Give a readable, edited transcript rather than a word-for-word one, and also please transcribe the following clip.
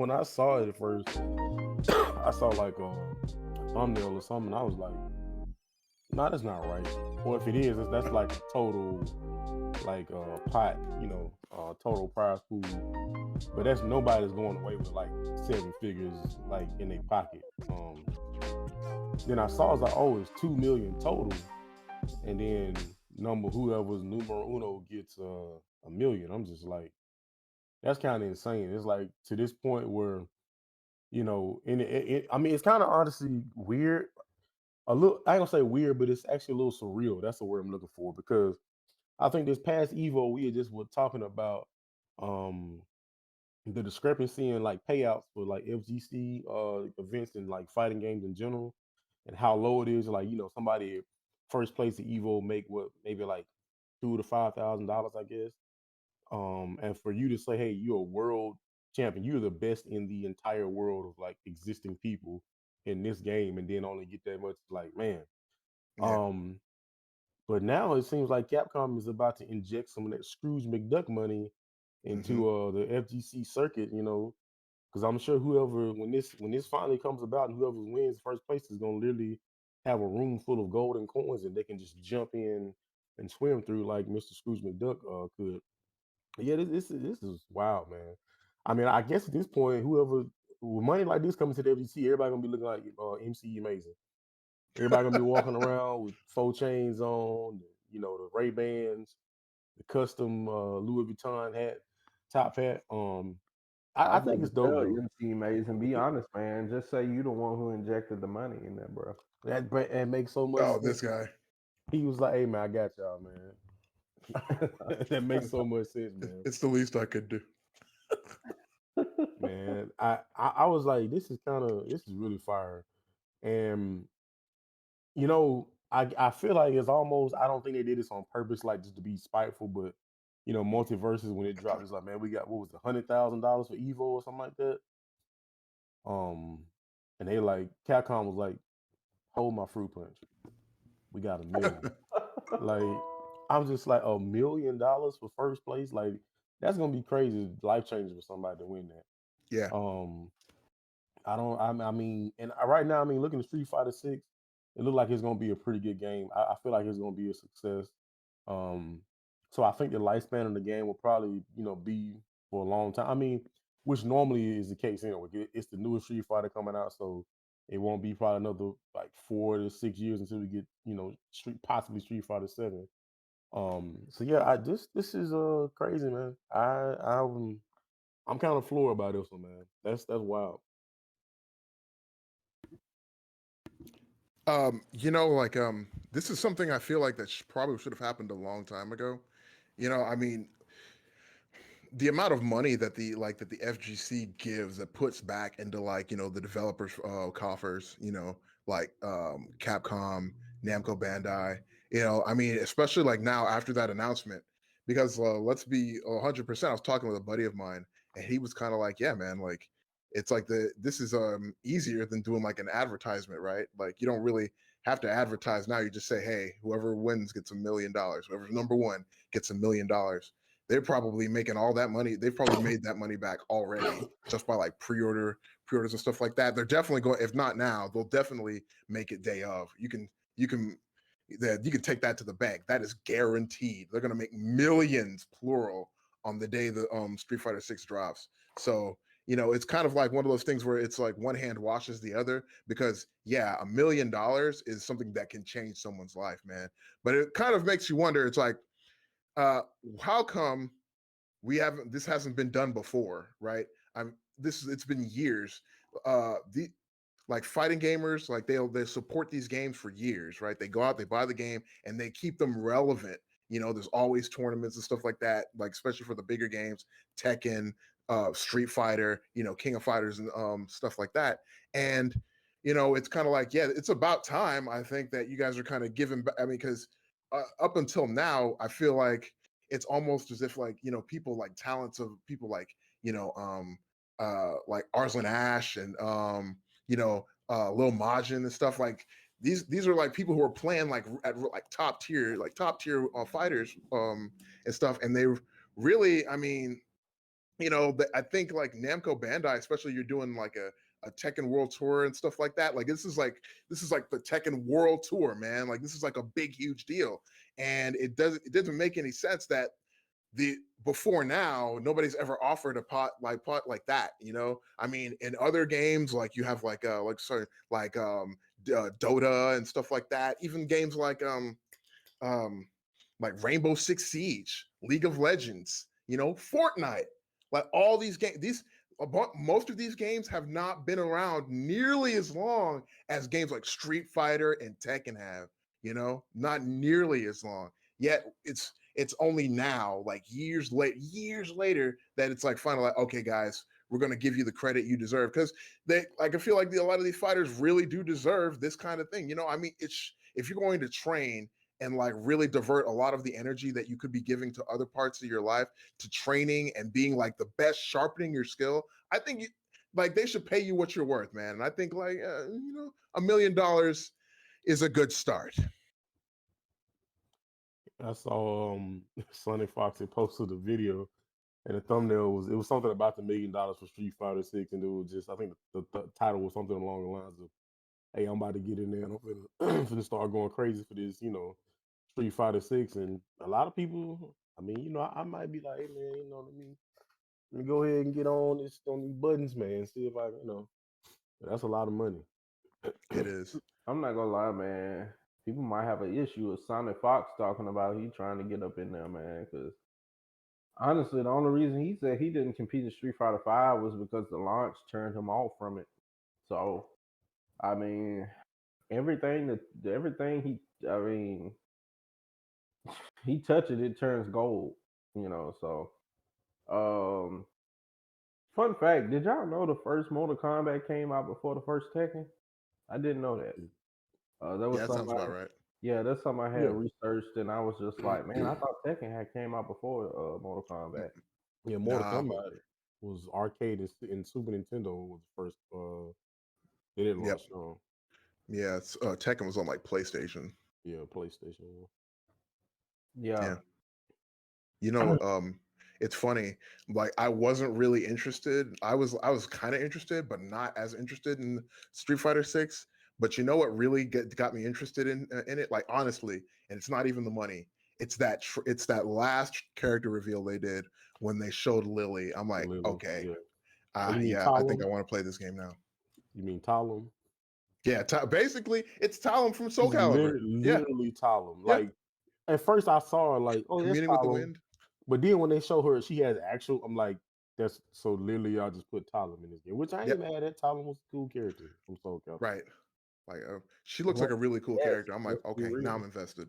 when I saw it at first, I saw like a thumbnail or something. I was like, nah, that's not right. Or if it is, that's like a total like pot, total prize pool. But that's nobody's going away with like 7 figures like in their pocket. Then I saw, I was like, oh, it's 2 million total, and then whoever's numero uno gets a million. I'm just like, that's kind of insane. It's like to this point where and I mean, it's kind of honestly weird. A little, I ain't gonna say weird, but it's actually a little surreal. That's the word I'm looking for because I think this past Evo we just were talking about um the discrepancy in like payouts for like FGC events and like fighting games in general, and how low it is. Like somebody first place at Evo make what maybe like $2,000 to $5,000, I guess. And for you to say, hey, you're a world champion, you're the best in the entire world of like existing people in this game, and then only get that much, like, man. Yeah. Um, but now it seems like Capcom is about to inject some of that Scrooge McDuck money Mm-hmm. into the FGC circuit, because I'm sure whoever when this finally comes about and whoever wins first place is gonna literally have a room full of golden coins and they can just jump in and swim through like Mr. Scrooge McDuck could. Yeah, this is wild, man. I mean, I guess at this point, whoever with money like this coming to the FGC, everybody gonna be looking like MC Amazing. Everybody gonna be walking around with 4 chains on, the Ray Bans, the custom Louis Vuitton hat, top hat. I I was think about it's to dope tell though. MC Mays and be honest, man. Just say you the one who injected the money in there, bro. That makes so much Oh, sense. this guy. He was like, "Hey man, I got y'all, man." That makes so much sense, man. It's the least I could do. Man, I was like, this is really fire, and I feel like it's almost, I don't think they did this on purpose, like just to be spiteful, but multiverses when it dropped, it's like, man, we got what was it, $100,000 for Evo or something like that. Um, and they like Capcom was like, hold my fruit punch, we got a million. Like, I'm just like, $1 million for first place, like that's gonna be crazy, life changing for somebody to win Yeah. that. I don't. I mean, and right now, I mean, looking at Street Fighter 6, it looked like it's gonna be a pretty good game. I feel like it's gonna be a success. Um, so I think the lifespan of the game will probably, be for a long time. I mean, which normally is the case anyway. It's the newest Street Fighter coming out, so it won't be probably another like 4 to 6 years until we get, possibly Street Fighter 7. So yeah, this is crazy, man. I'm kind of floored by this one, man. That's wild. Like this is something I feel like that probably should have happened a long time ago. I mean, the amount of money that the FGC gives that puts back into like the developers coffers, like Capcom, Namco Bandai. I mean, especially like now after that announcement, because let's be 100%. I was talking with a buddy of mine, and he was kind of like, "Yeah, man, like it's like this is easier than doing like an advertisement, right? Like you don't really have to advertise now. You just say, hey, whoever wins gets $1 million. Whoever's number one gets $1 million. They're probably making all that money. They've probably made that money back already just by like pre-orders and stuff like that. They're definitely going. If not now, they'll definitely make it day of. You can take that to the bank. That is guaranteed. They're gonna make millions, plural, on the day the Street Fighter 6 drops. So it's kind of like one of those things where it's like one hand washes the other because yeah, $1 million is something that can change someone's life, man. But it kind of makes you wonder. It's like uh, how come this hasn't been done before, right? It's been years. The like fighting gamers, like they support these games for years, right? They go out, they buy the game, and they keep them relevant. There's always tournaments and stuff like that, like especially for the bigger games, Tekken, Street Fighter, King of Fighters, and stuff like that. And it's kind of like, yeah, it's about time. I think that you guys are kind of giving back. I mean, because up until now, I feel like it's almost as if like people like talents of people like Arslan Ash and Lil Majin and stuff like these are like people who are playing like at like top tier fighters and stuff, and they really, I mean, you know, I think like Namco Bandai, especially you're doing like a Tekken World Tour and stuff like that. Like this is like the Tekken World Tour, man. Like this is like a big, huge deal. And it doesn't make any sense that the before now nobody's ever offered a pot like that, you know. I mean, in other games like you have Dota and stuff like that, even games like Rainbow Six Siege, League of Legends, you know, Fortnite, like all these games, most of these games have not been around nearly as long as games like Street Fighter and Tekken have, you know, not nearly as long. Yet it's only now, like years later, that it's like finally like, okay, guys, we're gonna give you the credit you deserve. Because they like I feel like a lot of these fighters really do deserve this kind of thing. You know, I mean, it's if you're going to train and like really divert a lot of the energy that you could be giving to other parts of your life to training and being like the best, sharpening your skill, I think like they should pay you what you're worth, man. And I think like you know, $1 million is a good start. I saw Sonny Fox had posted a video, and the thumbnail was something about the $1 million for Street Fighter 6, and it was just, I think the title was something along the lines of, "Hey, I'm about to get in there and I'm finna start going crazy for this, you know, Street Fighter 6." And a lot of people, I mean, you know, I might be like, "Hey man, you know what I mean? Let me go ahead and get on these buttons, man. See if I, you know." That's a lot of money. It is. I'm not gonna lie, man. People might have an issue with Sonic Fox talking about he trying to get up in there, man. Because honestly, the only reason he said he didn't compete in Street Fighter V was because the launch turned him off from it. So, I mean, everything I mean, he touches it turns gold. You know, so fun fact, did y'all know the first Mortal Kombat came out before the first Tekken? I didn't know that. That was Yeah, that sounds about right. yeah, that's something I had Yeah. researched, and I was just like, man, I thought Tekken had came out before Mortal Kombat. Yeah, Mortal Kombat was arcade and Super Nintendo was the first. They didn't launch on. Yeah, Tekken was on like PlayStation. Yeah, PlayStation. Yeah. You know, it's funny. Like I wasn't really interested. I was kind of interested, but not as interested in Street Fighter 6. But you know what really got me interested in it? Like honestly, and it's not even the money. It's that last character reveal they did when they showed Lily. I'm like, Lily, okay, yeah. Oh, you mean yeah, I think I Talon? want to play this game now. You mean Talon? Yeah, basically, it's Talon from Soul It's Calibur. literally Talon. Yeah. Like at first I saw her like, oh, that's Communing with the Talon. Wind. But then when they show her, she has actual. I'm like, that's so literally y'all just put Talon in this game, which I ain't mad at. Talon was a cool character from Soul Calibur. Right. Like she looks like a really cool Yes, character. I'm like, let's be okay, now real. I'm invested.